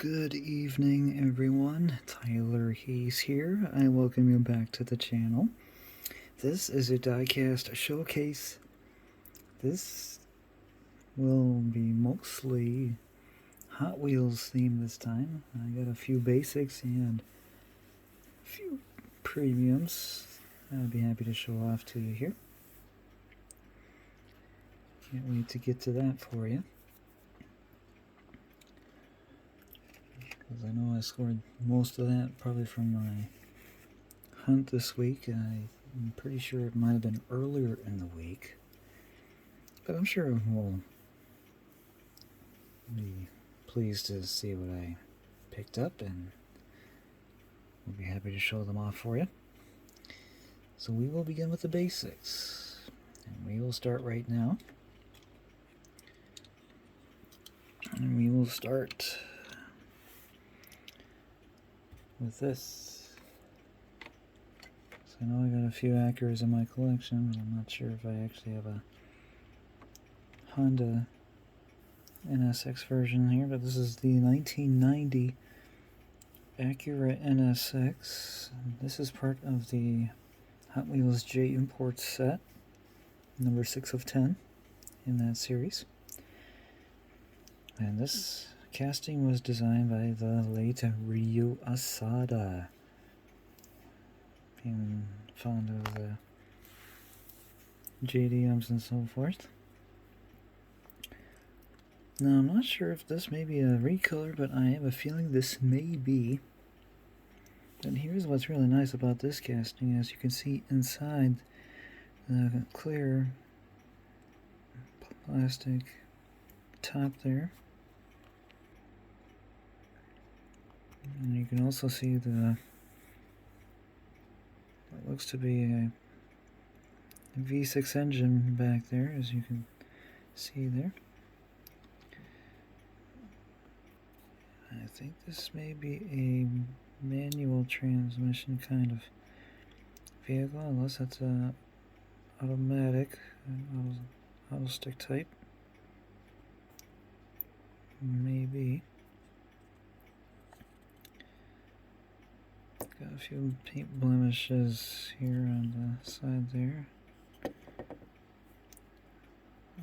Good evening, everyone. Tyler Hayes here. I welcome you back to the channel. This is a diecast showcase. This will be mostly Hot Wheels themed this time. I got a few basics and a few premiums I'd be happy to show off to you here. Can't wait to get to that for you. Because I know I scored most of that probably from my hunt this week. I'm pretty sure it might have been earlier in the week. But I'm sure we'll be pleased to see what I picked up, and we'll be happy to show them off for you. So we will begin with the basics, and we will start right now. And we will start with this. So I know I got a few Acuras in my collection, but I'm not sure if I actually have a Honda NSX version here, but this is the 1990 Acura NSX. This is part of the Hot Wheels J Import set, number 6 of 10 in that series. And this casting was designed by the late Ryu Asada. Being fond of the JDMs and so forth. Now, I'm not sure if this may be a recolor, but I have a feeling this may be. And here's what's really nice about this casting. As you can see inside the clear plastic top there. And you can also see what looks to be a V6 engine back there, as you can see there. I think this may be a manual transmission kind of vehicle, unless it's automatic, auto stick type. Maybe. Got a few paint blemishes here on the side there. I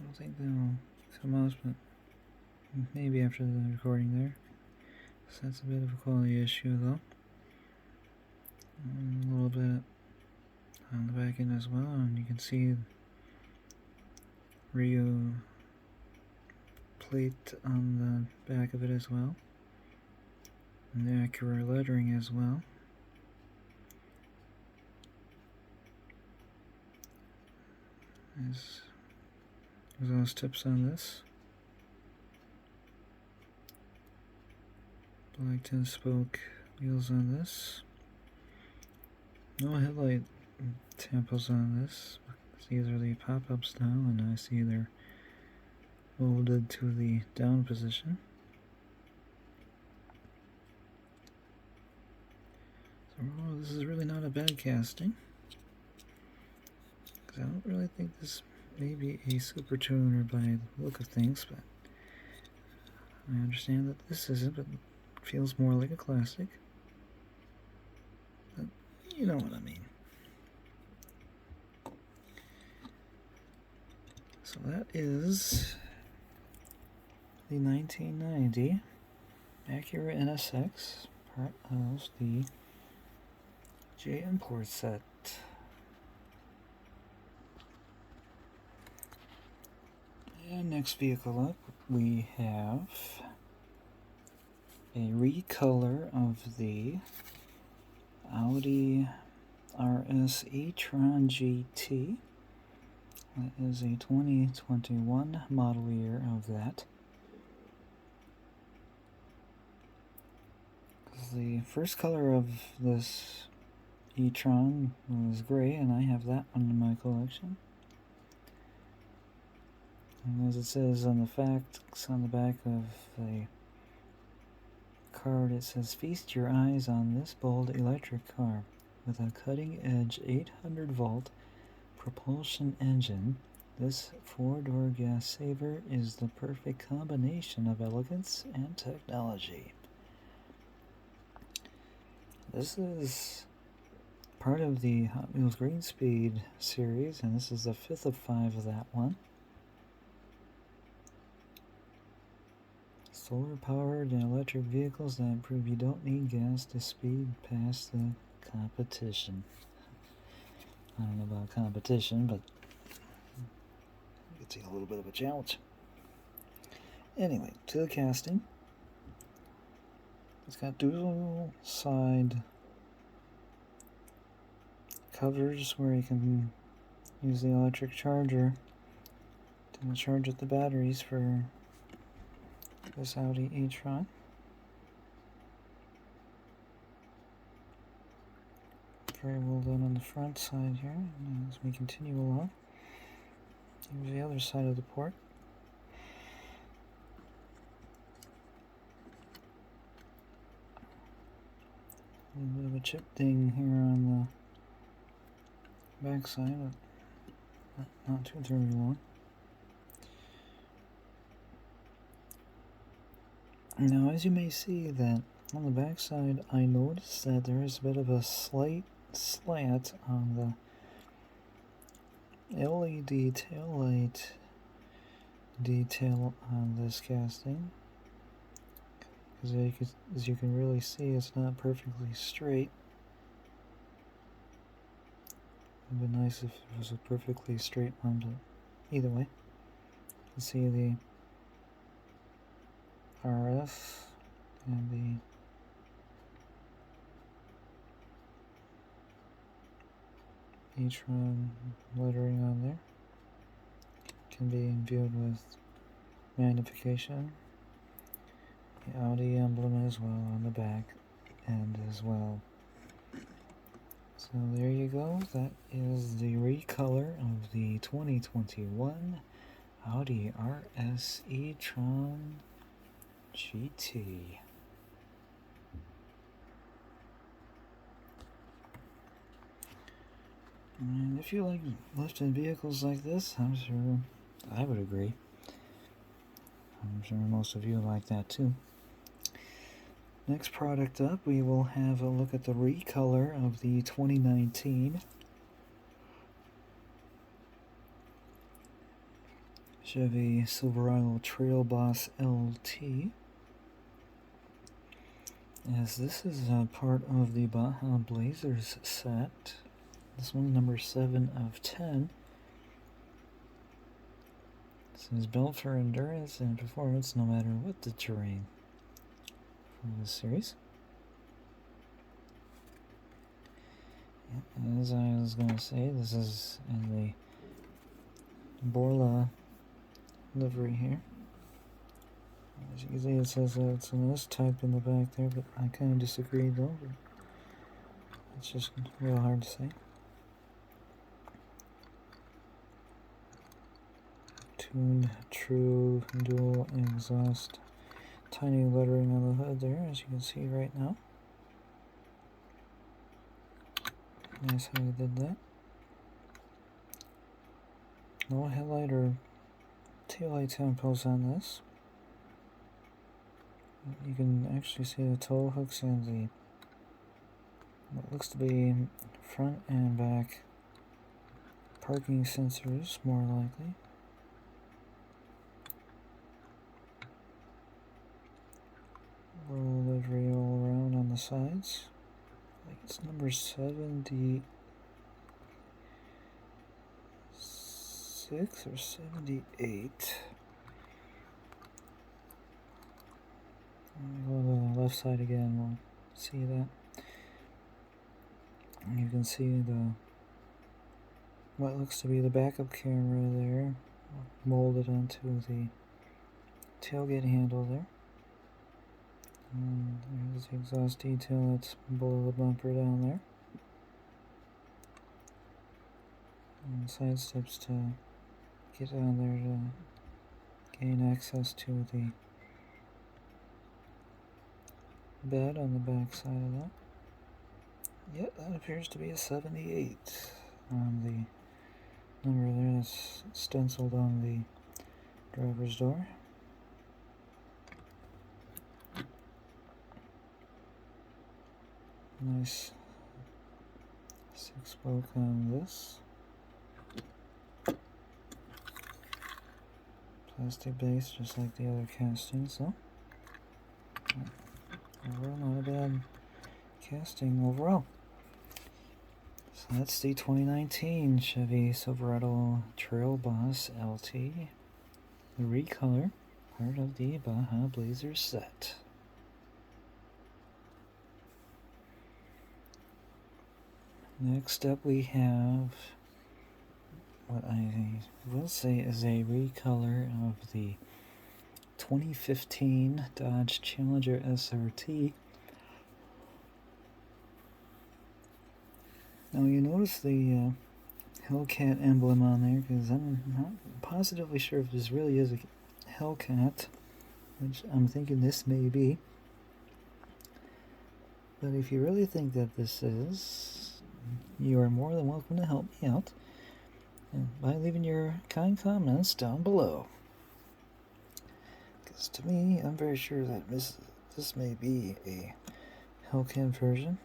don't think they'll come out, but maybe after the recording there. So that's a bit of a quality issue though. And a little bit on the back end as well, and you can see Rio plate on the back of it as well. And the Acura lettering as well. There's exhaust tips on this. Black 10-spoke wheels on this. No headlight tampos on this. These are the pop-up style, and I see they're molded to the down position. So this is really not a bad casting. Because I don't really think this may be a super tuner by the look of things, but I understand that this isn't, but feels more like a classic. But you know what I mean. So that is the 1990 Acura NSX, part of the J Import set. And next vehicle up, we have a recolor of the Audi RS e-tron GT. That is a 2021 model year of that. The first color of this e-tron was gray, and I have that one in my collection. And as it says on the facts on the back of the card, it says, "Feast your eyes on this bold electric car with a cutting-edge 800-volt propulsion engine. This four-door gas saver is the perfect combination of elegance and technology." This is part of the Hot Wheels Green Speed series, and this is the 5th of 5 of that one. Solar-powered and electric vehicles that prove you don't need gas to speed past the competition. I don't know about competition, but it's a little bit of a challenge. Anyway, to the casting. It's got dual side covers where you can use the electric charger to charge up the batteries for this Audi e-tron. Very well done on the front side here. And as we continue along, here's the other side of the port. A little bit of a chip ding here on the back side, but not too terribly long. Now, as you may see that on the back side, I noticed that there is a bit of a slight slant on the LED taillight detail on this casting. Because as you can really see, it's not perfectly straight. It would be nice if it was a perfectly straight one, but either way. You can see the RF and the e-tron lettering on there. Can be viewed with magnification. The Audi emblem as well on the back end as well. So there you go. That is the recolor of the 2021 Audi RS e-tron GT. And if you like lifted vehicles like this, I'm sure I would agree. I'm sure most of you like that too. Next product up, we will have a look at the recolor of the 2019 Chevy Silverado Trail Boss LT. As this is a part of the Baja Blazers set. This one's number 7 of 10. This is built for endurance and performance no matter what the terrain for this series. As I was going to say, this is in the Borla livery here. As you can see, it says it's an S type in the back there, but I kind of disagree though. It's just real hard to say. Tuned true dual exhaust. Tiny lettering on the hood there, as you can see right now. Nice how you did that. No headlight or taillight tempos on this. You can actually see the tow hooks and the what looks to be front and back parking sensors, more likely. Roll livery all around on the sides. I think it's number 76 or 78. Go to the left side again, we'll see that. And you can see the what looks to be the backup camera there, molded onto the tailgate handle there. And there's the exhaust detail that's below the bumper down there. And side steps to get down there to gain access to the bed on the back side of that. Yep, that appears to be a 78 on the number there that's stenciled on the driver's door. Nice 6-spoke on this. Plastic base, just like the other castings, though. Overall, not a bad casting overall. So that's the 2019 Chevy Silverado Trail Boss LT, the recolor, part of the Baja Blazer set. Next up we have what I will say is a recolor of the 2015 Dodge Challenger SRT. Now you notice the Hellcat emblem on there, because I'm not positively sure if this really is a Hellcat, which I'm thinking this may be. But if you really think that this is, you are more than welcome to help me out by leaving your kind comments down below. Because to me, I'm very sure that this may be a Hellcat version.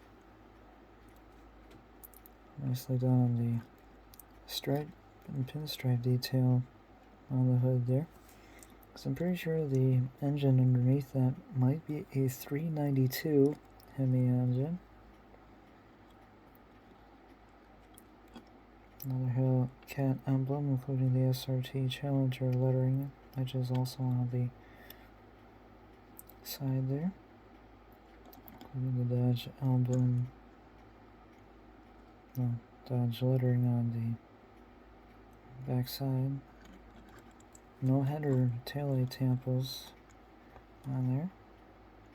Nicely done on the stripe and pinstripe detail on the hood there. So I'm pretty sure the engine underneath that might be a 392 Hemi engine. Another Hellcat emblem, including the SRT Challenger lettering, which is also on the side there. Including the Dodge emblem. No, Dodge lettering on the back side. No head or taillight tampos on there,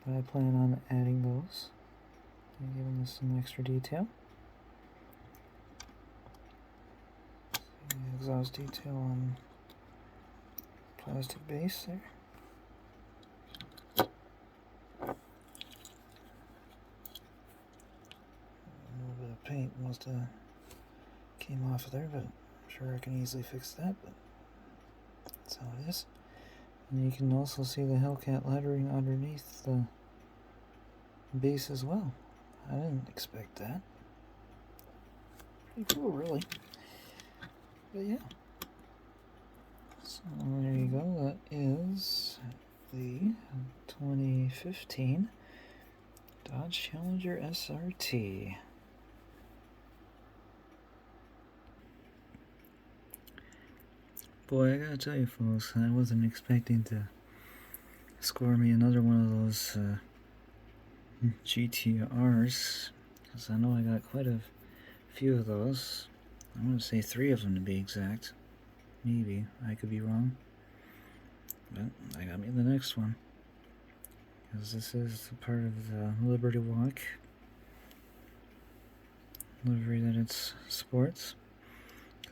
but I plan on adding those and giving this some extra detail. The exhaust detail on plastic base there. A little bit of paint must have came off of there, but I'm sure I can easily fix that. But that's how it is. And you can also see the Hellcat lettering underneath the base as well. I didn't expect that. Pretty cool, really. But yeah. So there you go. That is the 2015 Dodge Challenger SRT. Boy, I gotta tell you folks, I wasn't expecting to score me another one of those GTRs, because I know I got quite a few of those. I'm going to say 3 of them to be exact. Maybe, I could be wrong. But I got me the next one, because this is a part of the Liberty Walk livery that it sports.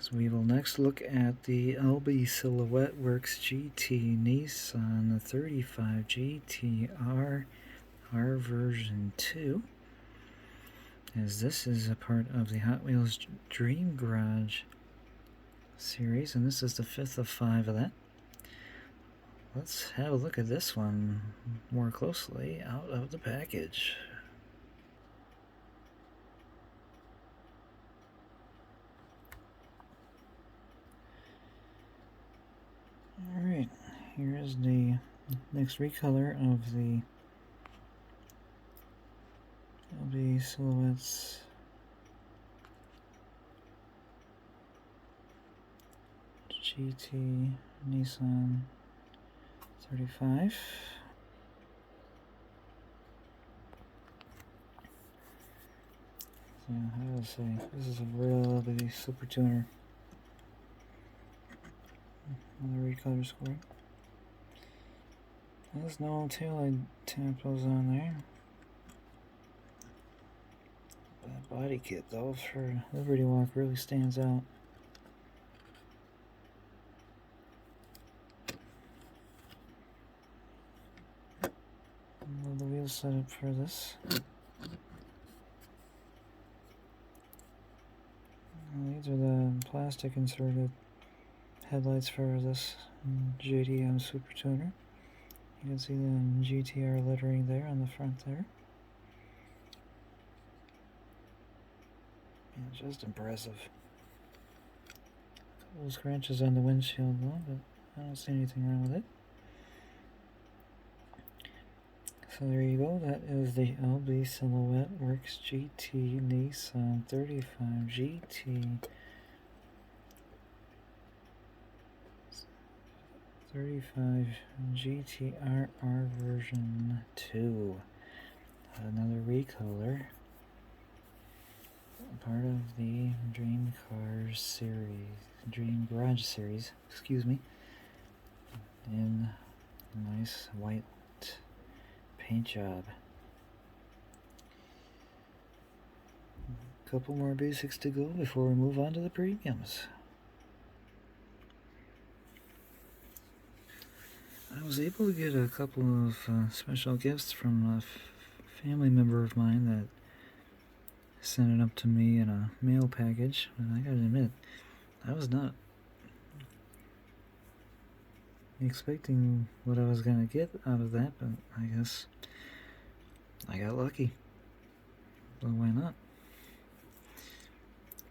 So we will next look at the LB Silhouette Works GT Nissan 35 GTR R version 2, as this is a part of the Hot Wheels Dream Garage series, and this is the 5th of 5 of that. Let's have a look at this one more closely out of the package. Alright, here is the next recolor of the LB Silhouettes GT Nissan 35. So, how do I say? This is a real big super tuner. Another recolor score. There's no taillight tampos on there. That body kit, though, for Liberty Walk really stands out. Love the wheel setup for this. These are the plastic inserted headlights for this JDM Super Tuner. You can see the GTR lettering there on the front there. Yeah, just impressive. A couple scratches on the windshield though, but I don't see anything wrong with it. So there you go, that is the LB Silhouette Works GT Nissan 35 GT 35 GTRR version 2. Another recolor. Part of the Dream Cars series, Dream Garage series, excuse me. In a nice white paint job. A couple more basics to go before we move on to the premiums. I was able to get a couple of special gifts from a family member of mine that sent it up to me in a mail package, and I gotta admit, I was not expecting what I was gonna get out of that, but I guess I got lucky. Well, why not?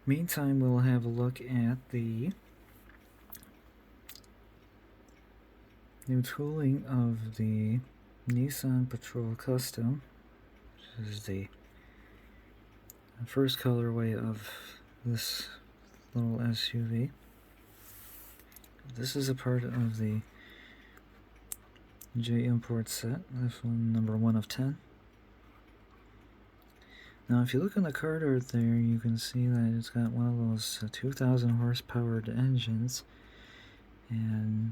Meantime, we'll have a look at the new tooling of the Nissan Patrol Custom, which is the first colorway of this little SUV. This is a part of the J Import set. This one, number 1 of 10. Now, if you look on the card art there, you can see that it's got one of those 2,000 horsepower engines. And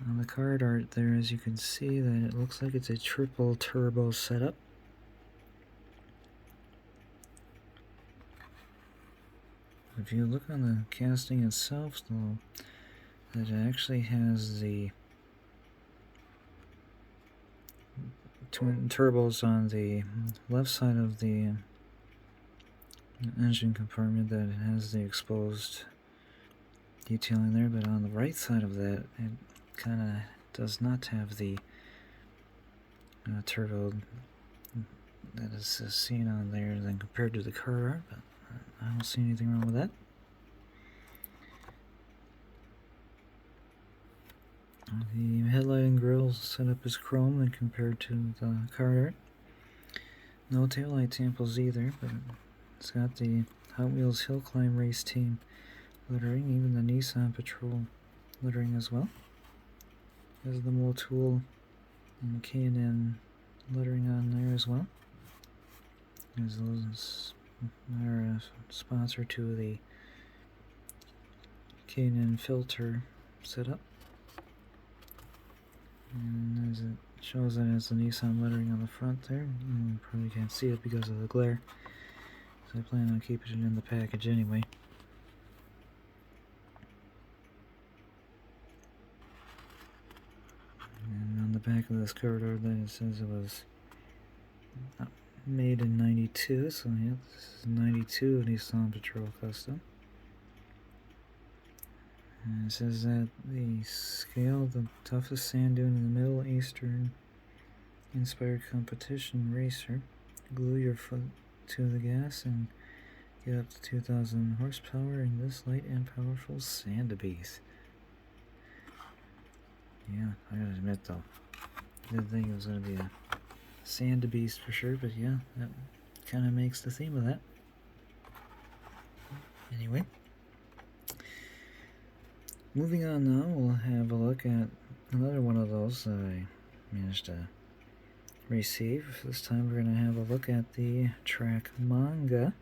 on the card art there, as you can see, that it looks like it's a triple turbo setup. If you look on the casting itself, though, that it actually has the twin turbos on the left side of the engine compartment, that it has the exposed detailing there, but on the right side of that, it kind of does not have the turbo that is seen on there than compared to the card art, but I don't see anything wrong with that. The headlight and grille setup is chrome and compared to the card art. No taillight tamples either, but it's got the Hot Wheels Hill Climb Race Team lettering, even the Nissan Patrol lettering as well. There's the Motul and K&N lettering on there as well. There's those are a sponsor to the K&N filter setup. And as it shows that it's the Nissan lettering on the front there. You probably can't see it because of the glare, so I plan on keeping it in the package anyway. And on the back of this card art, then it says it was made in '92, so yeah, this is 92 Nissan Patrol Custom. And it says that the scale, the toughest sand dune in the Middle Eastern inspired competition racer. Glue your foot to the gas and get up to 2,000 horsepower in this light and powerful sand beast. Yeah, I gotta admit though, didn't think it was gonna be a sand beast for sure, but yeah, that kind of makes the theme of that. Anyway. Moving on now, we'll have a look at another one of those that I managed to receive. This time we're going to have a look at the Track Manga.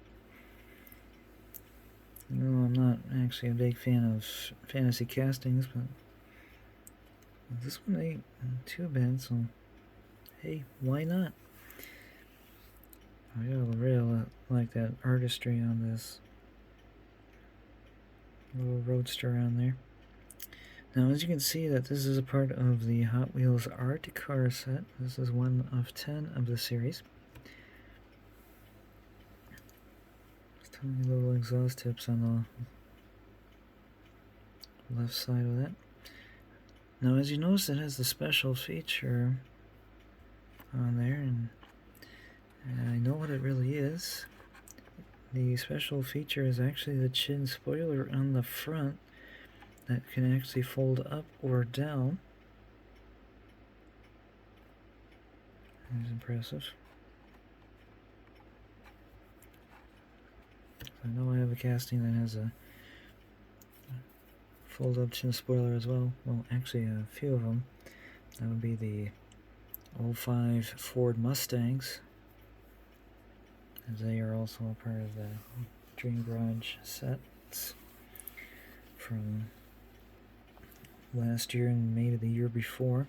No, I'm not actually a big fan of fantasy castings, but this one ain't too bad, so hey, why not? I really like that artistry on this little roadster on there. Now, as you can see, that this is a part of the Hot Wheels Art Car set. This is 1 of 10 of the series. Tiny little exhaust tips on the left side of that. Now, as you notice, it has the special feature on there, and I know what it really is. The special feature is actually the chin spoiler on the front that can actually fold up or down. That's impressive. I know I have a casting that has a fold-up chin spoiler as well. Well, actually a few of them. That would be the 05 Ford Mustangs, as they are also a part of the Dream Garage sets from last year and May of the year before.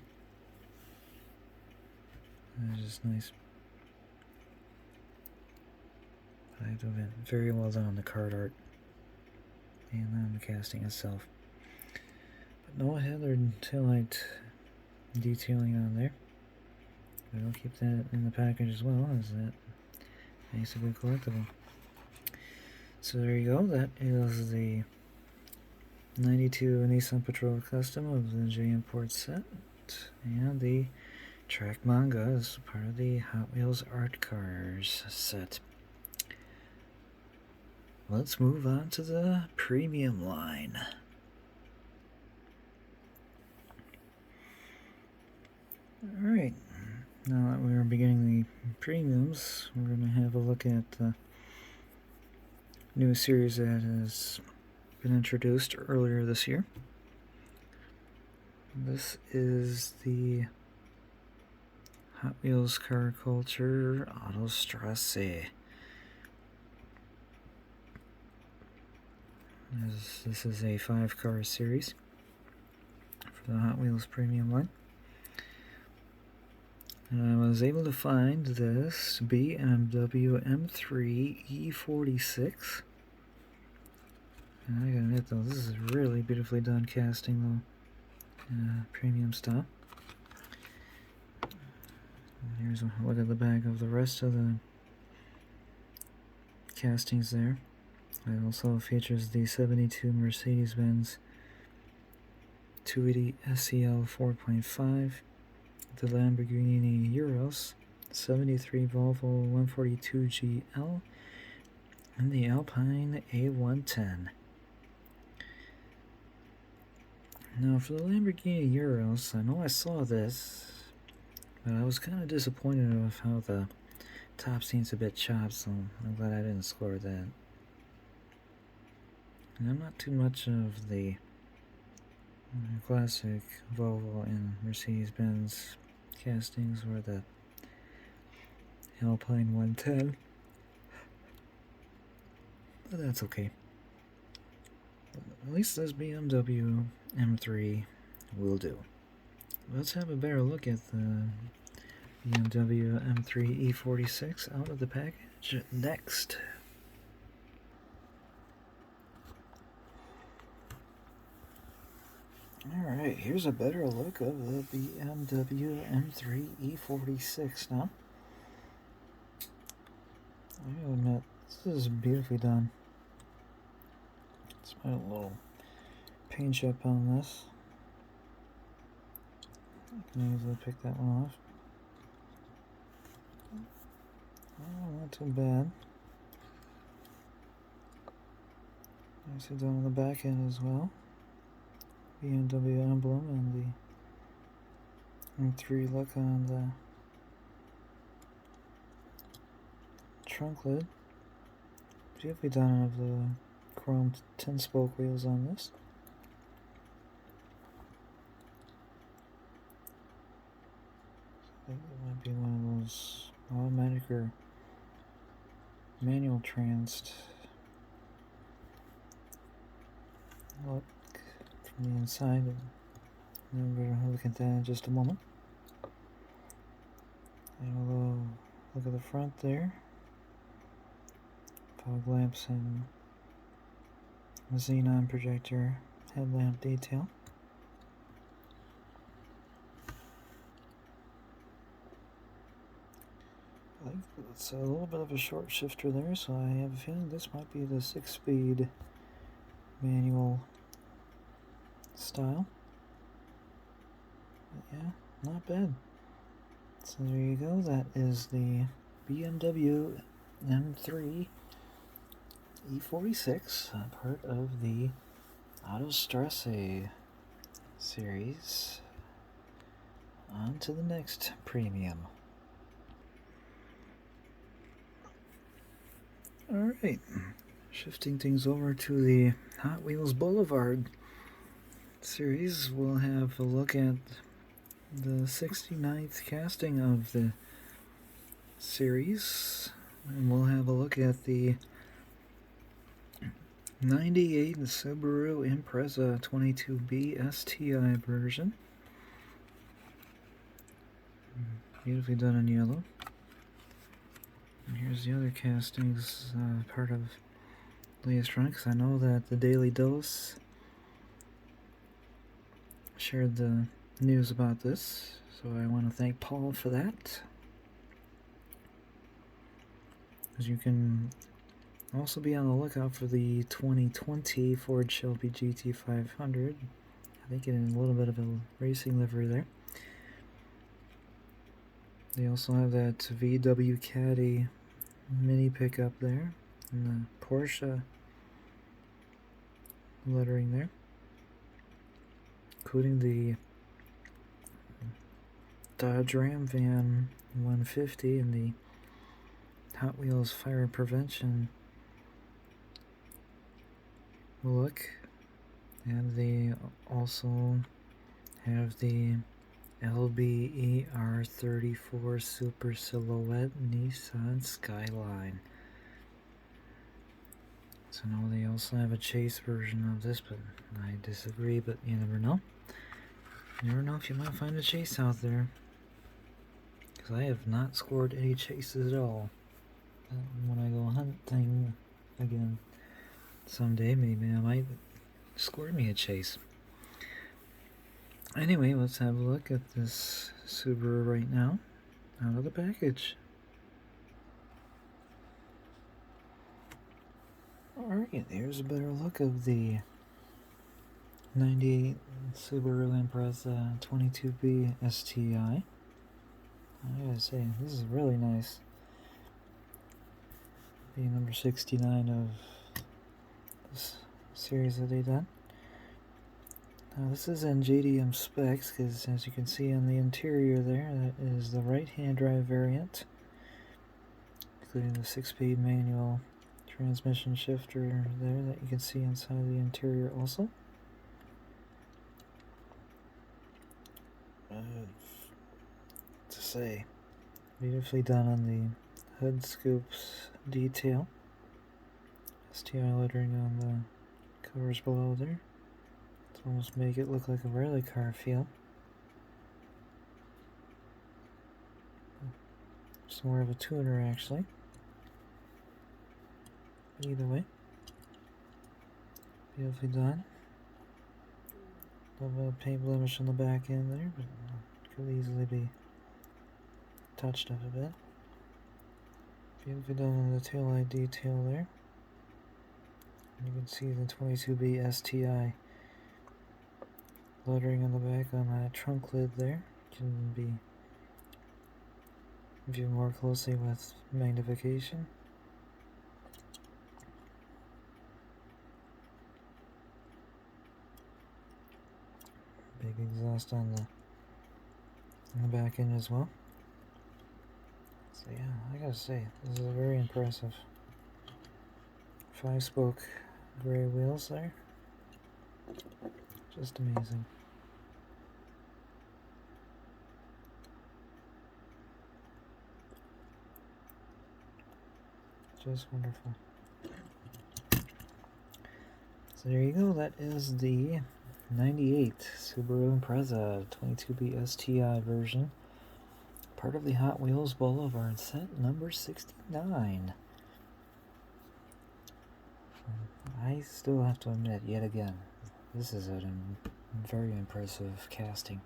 That's just nice. I have been very well done on the card art and on the casting itself. But no heather taillight detailing on there. But I'll keep that in the package as well, as that makes a good collectible. So there you go. That is the 92 Nissan Patrol Custom of the J-Import set, and the Track Manga is part of the Hot Wheels Art Cars set. Let's move on to the premium line. Alright, now that we're beginning the premiums, we're going to have a look at the new series that has been introduced earlier this year. This is the Hot Wheels Car Culture Autostrasse. This is a 5-car series for the Hot Wheels premium line. And I was able to find this BMW M3 E46. And I gotta admit though, this is really beautifully done casting though. Premium style. And here's a look at the back of the rest of the castings there. It also features the 72 Mercedes-Benz 280 SEL 4.5, the Lamborghini Urus, 73 Volvo 142 GL, and the Alpine A110. Now for the Lamborghini Urus, I know I saw this, but I was kind of disappointed with how the top seems a bit chopped, so I'm glad I didn't score that. And I'm not too much of the classic Volvo and Mercedes-Benz castings or the Alpine 110, but that's okay. At least this BMW M3 will do. Let's have a better look at the BMW M3 E46 out of the package next. Alright, here's a better look of the BMW M3 E46 now. I gotta admit, this is beautifully done. Let's put a little paint chip on this. I can easily pick that one off. Oh, not too bad. Nicely done on the back end as well. BMW emblem and the M3 look on the trunk lid. Beautifully done of the chrome 10-spoke wheels on this. I think it might be one of those automatic or manual trans look from the inside. And we're going to look at that in just a moment. And we'll look at the front there. Fog lamps and xenon projector headlamp detail. I think it's a little bit of a short shifter there, so I have a feeling this might be the 6-speed manual style. But yeah, not bad. So there you go, that is the BMW M3 E46, part of the Autostresse series. On to the next premium. Alright, shifting things over to the Hot Wheels Boulevard series, we'll have a look at the 69th casting of the series, and we'll have a look at the 98 Subaru Impreza 22B STI version. Beautifully done in yellow. And here's the other castings, part of latest run, because I know that the Daily Dose shared the news about this, so I want to thank Paul for that. As you can also be on the lookout for the 2020 Ford Shelby GT500. I think in a little bit of a racing livery there. They also have that VW Caddy mini pickup there, and the Porsche lettering there, including the Dodge Ram Van 150 and the Hot Wheels Fire Prevention look, and they also have the LBER34 Super Silhouette Nissan Skyline. So now they also have a chase version of this, but I disagree, but you never know. You never know if you might find a chase out there, because I have not scored any chases at all. When I go hunting again someday, maybe I might score me a chase. Anyway, let's have a look at this Subaru right now, out of the package. Alright, here's a better look of the 98 Subaru Impreza 22B STI. I gotta say, this is really nice. Being number 69 of this series that they done. Now this is in JDM specs, because as you can see on the interior there, that is the right-hand drive variant, including the 6-speed manual transmission shifter there that you can see inside the interior also. To say, beautifully done on the hood scoops detail. STI lettering on the covers below there. To almost make it look like a rally car feel. It's more of a tuner actually. But either way, beautifully done. Little paint blemish on the back end there, but could easily be touched up a bit. Beautifully done on the taillight detail there. And you can see the 22B STI lettering on the back on that trunk lid there. Can be viewed more closely with magnification. Big exhaust on the back end as well. So yeah, I gotta say, this is very impressive. 5-spoke gray wheels there. Just amazing. Just wonderful. So there you go, that is the 98 Subaru Impreza 22B STI version. Part of the Hot Wheels Boulevard set number 69. I still have to admit, yet again, this is a very impressive casting.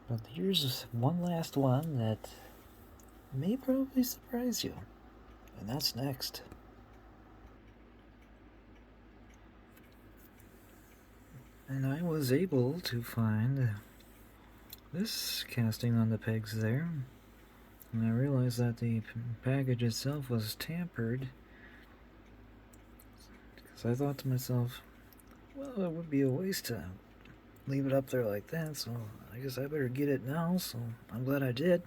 But here's one last one that may probably surprise you, and that's next. And I was able to find this casting on the pegs there, and I realized that the package itself was tampered So I thought to myself, well, it would be a waste to leave it up there like that, so I guess I better get it now, so I'm glad I did.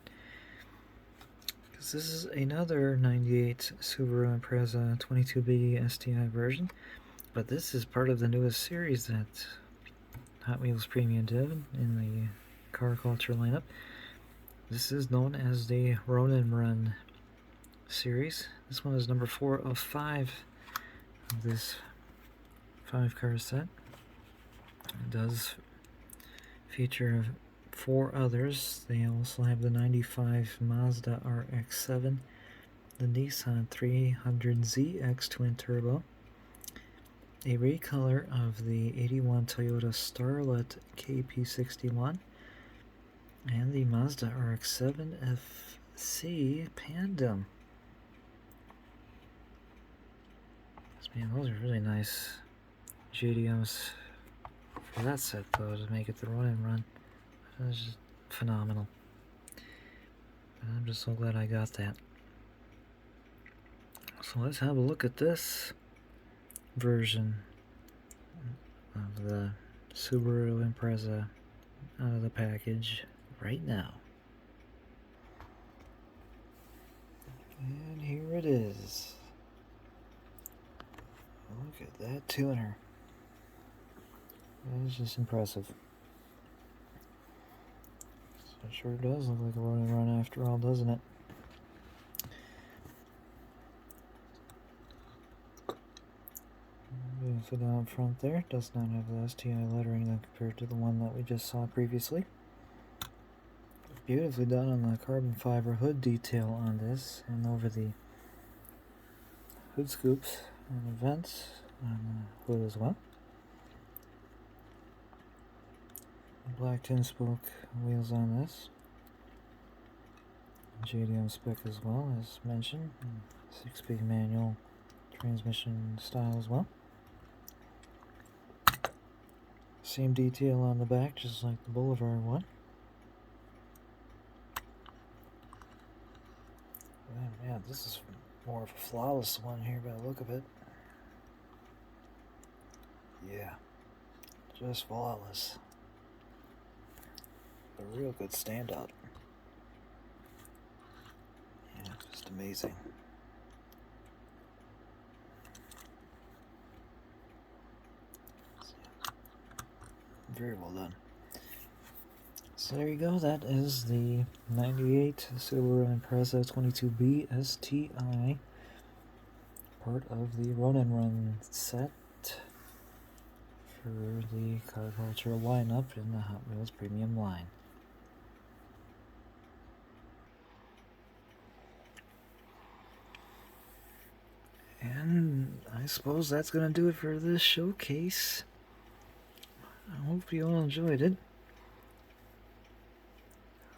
Because this is another 98 Subaru Impreza 22B STI version, but this is part of the newest series that Hot Wheels Premium did in the car culture lineup. This is known as the Ronin Run series. This one is number 4 of 5 of this 5-car set. It does feature 4 others. They also have the 95 Mazda RX-7, the Nissan 300ZX Twin Turbo, a recolor of the 81 Toyota Starlet KP61, and the Mazda RX-7 FC Pandem. Man, those are really nice JDMs for that set, though, to make it the Ronin Run. That's just phenomenal. And I'm just so glad I got that. So let's have a look at this version of the Subaru Impreza out of the package right now. And here it is. Look at that tuner. That is just impressive. So it sure does look like a Ronin Run after all, doesn't it? Beautifully down front there. Does not have the STI lettering compared to the one that we just saw previously. Beautifully done on the carbon fiber hood detail on this, and over the hood scoops and the vents on the hood as well. Black tin spoke wheels on this. JDM spec as well, as mentioned. 6-speed manual transmission style as well. Same detail on the back, just like the Boulevard one. Yeah, this is more of a flawless one here by the look of it. Yeah, just flawless. A real good standout. Yeah, just amazing. Very well done. So there you go, that is the 98 Subaru Impreza 22B STI, part of the Ronin Run set for the car culture lineup in the Hot Wheels Premium line. And I suppose that's going to do it for this showcase. I hope you all enjoyed it.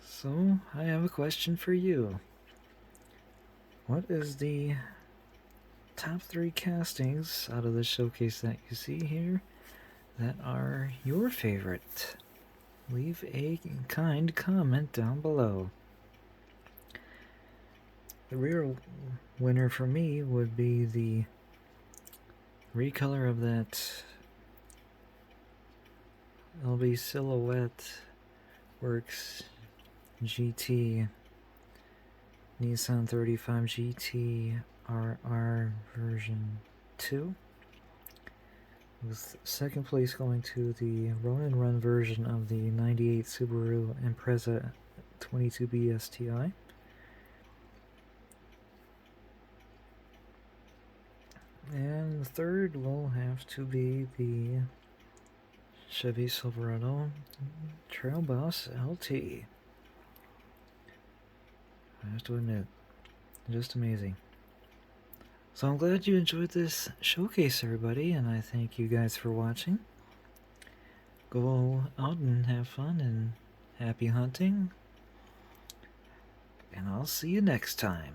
So, I have a question for you. What is the top 3 castings out of the showcase that you see here that are your favorite? Leave a kind comment down below. The real winner for me would be the recolor of that LB Silhouette Works GT Nissan 35 GT RR version 2, with second place going to the Ronin Run version of the 98 Subaru Impreza 22B STI. And the third will have to be the Chevy Silverado Trail Boss LT. I have to admit, just amazing. So I'm glad you enjoyed this showcase, everybody, and I thank you guys for watching. Go out and have fun, and happy hunting, and I'll see you next time.